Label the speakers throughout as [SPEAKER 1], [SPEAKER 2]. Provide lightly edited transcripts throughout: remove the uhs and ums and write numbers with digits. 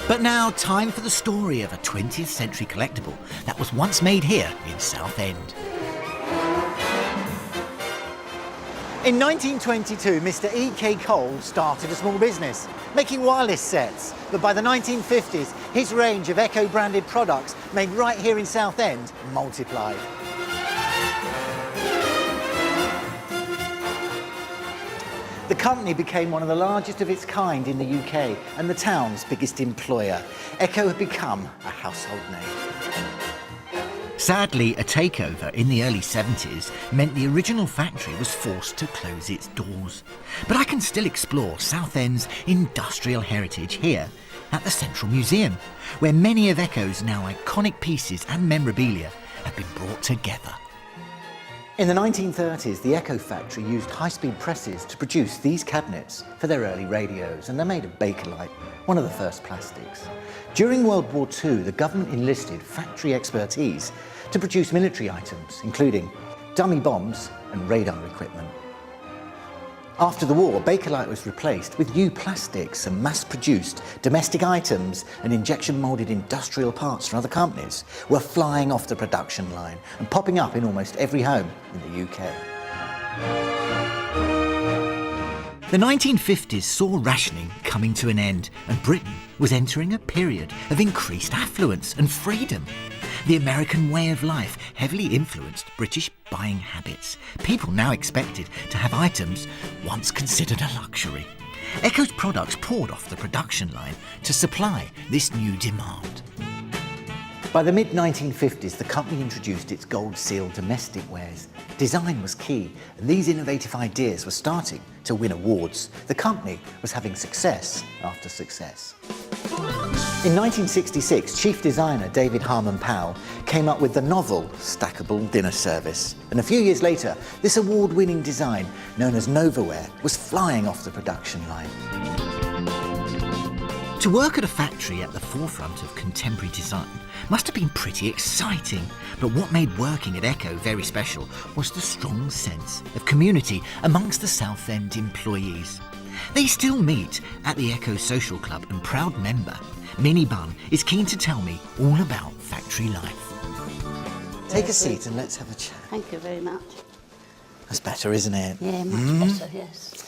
[SPEAKER 1] But now, time for the story of a 20th century collectible that was once made here in Southend. In 1922, Mr. E.K. Cole started a small business, making wireless sets. But by the 1950s, his range of Ecko branded products made right here in Southend multiplied. The company became one of the largest of its kind in the UK and the town's biggest employer. Ecko had become a household name. Sadly, a takeover in the early 70s meant the original factory was forced to close its doors. But I can still explore Southend's industrial heritage here at the Central Museum, where many of Ecko's now iconic pieces and memorabilia have been brought together. In the 1930s, the Ecko factory used high-speed presses to produce these cabinets for their early radios, and they're made of Bakelite, one of the first plastics. During World War II, the government enlisted factory expertise to produce military items, including dummy bombs and radar equipment. After the war, Bakelite was replaced with new plastics, and mass-produced domestic items and injection-moulded industrial parts from other companies were flying off the production line and popping up in almost every home in the UK. The 1950s saw rationing coming to an end, and Britain was entering a period of increased affluence and freedom. The American way of life heavily influenced British buying habits. People now expected to have items once considered a luxury. Ecko's products poured off the production line to supply this new demand. By the mid-1950s, the company introduced its gold-sealed domestic wares. Design was key, and these innovative ideas were starting to win awards. The company was having success after success. In 1966, chief designer David Harmon Powell came up with the novel stackable dinner service. And a few years later, this award-winning design, known as Novaware, was flying off the production line. To work at a factory at the forefront of contemporary design must have been pretty exciting. But what made working at Ecko very special was the strong sense of community amongst the Southend employees. They still meet at the Ecko Social Club, and proud member Minnie Bunn is keen to tell me all about factory life. Take a seat and let's have a chat.
[SPEAKER 2] Thank you very much.
[SPEAKER 1] That's better, isn't it?
[SPEAKER 2] Yeah, much better, yes.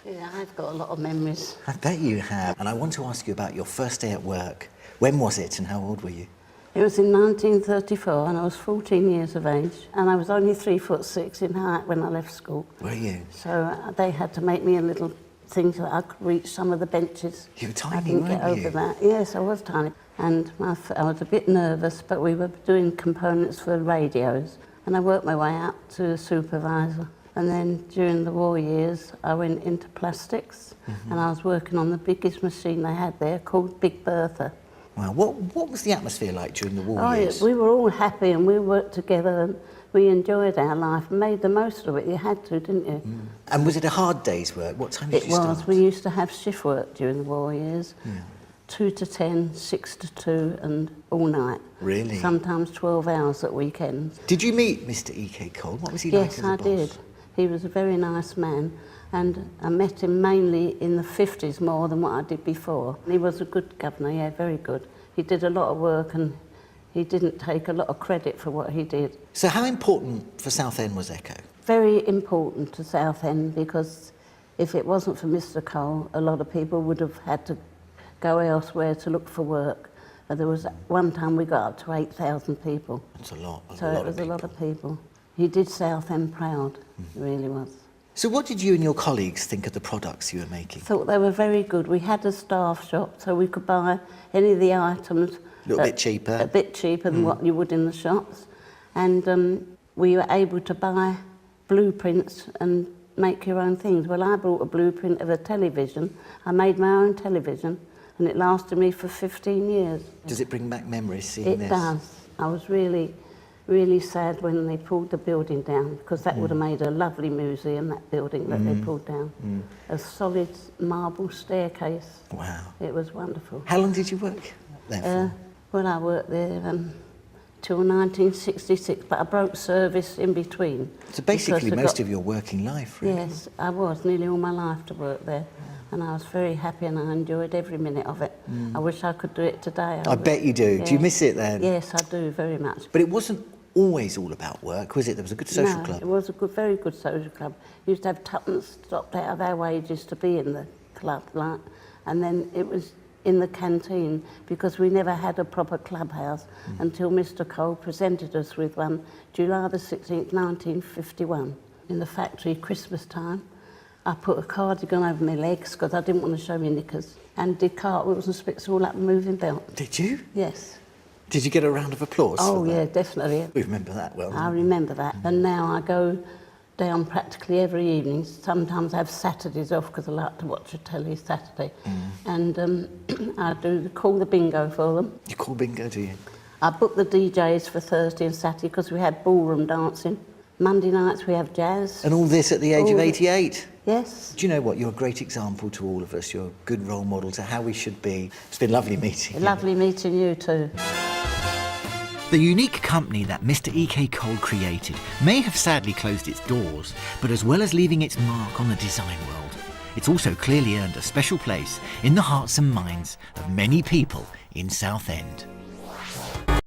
[SPEAKER 2] Yeah, I've got a lot of memories.
[SPEAKER 1] I bet you have. And I want to ask you about your first day at work. When was it and how old were you?
[SPEAKER 2] It was in 1934 and I was 14 years of age, and I was only 3'6" in height when I left school.
[SPEAKER 1] Were you?
[SPEAKER 2] So they had to make me a little thing so that I could reach some of the benches.
[SPEAKER 1] You were tiny,
[SPEAKER 2] I didn't get over that. Yes, I was tiny. And I was a bit nervous, but we were doing components for radios, and I worked my way up to a supervisor. And then during the war years, I went into plastics, and I was working on the biggest machine they had there called Big Bertha.
[SPEAKER 1] Wow, what was the atmosphere like during the war years?
[SPEAKER 2] We were all happy and we worked together and we enjoyed our life and made the most of it. You had to, didn't you?
[SPEAKER 1] And was it a hard day's work? What time did you start?
[SPEAKER 2] It was. We used to have shift work during the war years. 2 to 10, 6 to 2 and all night.
[SPEAKER 1] Really?
[SPEAKER 2] Sometimes 12 hours at weekends.
[SPEAKER 1] Did you meet Mr. E.K. Cole? What was he like as a boss?
[SPEAKER 2] Yes, I did. He was a very nice man, and I met him mainly in the 50s more than what I did before. He was a good governor, yeah, very good. He did a lot of work and he didn't take a lot of credit for what he did.
[SPEAKER 1] So how important for Southend was Ecko?
[SPEAKER 2] Very important to Southend, because if it wasn't for Mr. Cole, a lot of people would have had to go elsewhere to look for work. There was one time we got up to 8,000 people.
[SPEAKER 1] That's a lot.
[SPEAKER 2] So it was a lot of people. He did Southend proud, he really was.
[SPEAKER 1] So what did you and your colleagues think of the products you were making?
[SPEAKER 2] Thought they were very good. We had a staff shop, so we could buy any of the items
[SPEAKER 1] a little bit cheaper.
[SPEAKER 2] A bit cheaper than what you would in the shops. And we were able to buy blueprints and make your own things. Well, I bought a blueprint of a television. I made my own television, and it lasted me for 15 years.
[SPEAKER 1] Does it bring back memories seeing this?
[SPEAKER 2] It does. I was really sad when they pulled the building down, because that would have made a lovely museum, that building that they pulled down. A solid marble staircase.
[SPEAKER 1] Wow.
[SPEAKER 2] It was wonderful.
[SPEAKER 1] How long did you work there for?
[SPEAKER 2] Well, I worked there till 1966, but I broke service in between.
[SPEAKER 1] So basically most of your working life, really?
[SPEAKER 2] Yes, I was, nearly all my life to work there. and I was very happy and I enjoyed every minute of it. I wish I could do it today.
[SPEAKER 1] I bet you do.
[SPEAKER 2] Yeah.
[SPEAKER 1] Do you miss it then?
[SPEAKER 2] Yes, I do very much.
[SPEAKER 1] But it wasn't always all about work, was it? There was a good social
[SPEAKER 2] No,
[SPEAKER 1] club.
[SPEAKER 2] it was a good, very good social club. We used to have tuppence stopped out of our wages to be in the club, like, and then it was in the canteen because we never had a proper clubhouse until Mr. Cole presented us with one July the 16th, 1951, in the factory Christmas time. I put a cardigan over my legs because I didn't want to show my knickers, and did cartwheels and splits all up and moving belt.
[SPEAKER 1] Did you?
[SPEAKER 2] Yes.
[SPEAKER 1] Did you get a round of applause
[SPEAKER 2] Oh
[SPEAKER 1] for that?
[SPEAKER 2] yeah, definitely.
[SPEAKER 1] We remember that well.
[SPEAKER 2] I remember that. And now I go down practically every evening. Sometimes I have Saturdays off because I like to watch a telly Saturday. And I call the bingo for them.
[SPEAKER 1] You call bingo, do you?
[SPEAKER 2] I book the DJs for Thursday and Saturday because we had ballroom dancing. Monday nights we have jazz.
[SPEAKER 1] And all this at the age of
[SPEAKER 2] All
[SPEAKER 1] 88?
[SPEAKER 2] Yes.
[SPEAKER 1] Do you know what? You're a great example to all of us. You're a good role model to how we should be. It's been lovely meeting you.
[SPEAKER 2] Lovely meeting you too.
[SPEAKER 1] The unique company that Mr. E.K. Cole created may have sadly closed its doors, but as well as leaving its mark on the design world, it's also clearly earned a special place in the hearts and minds of many people in Southend.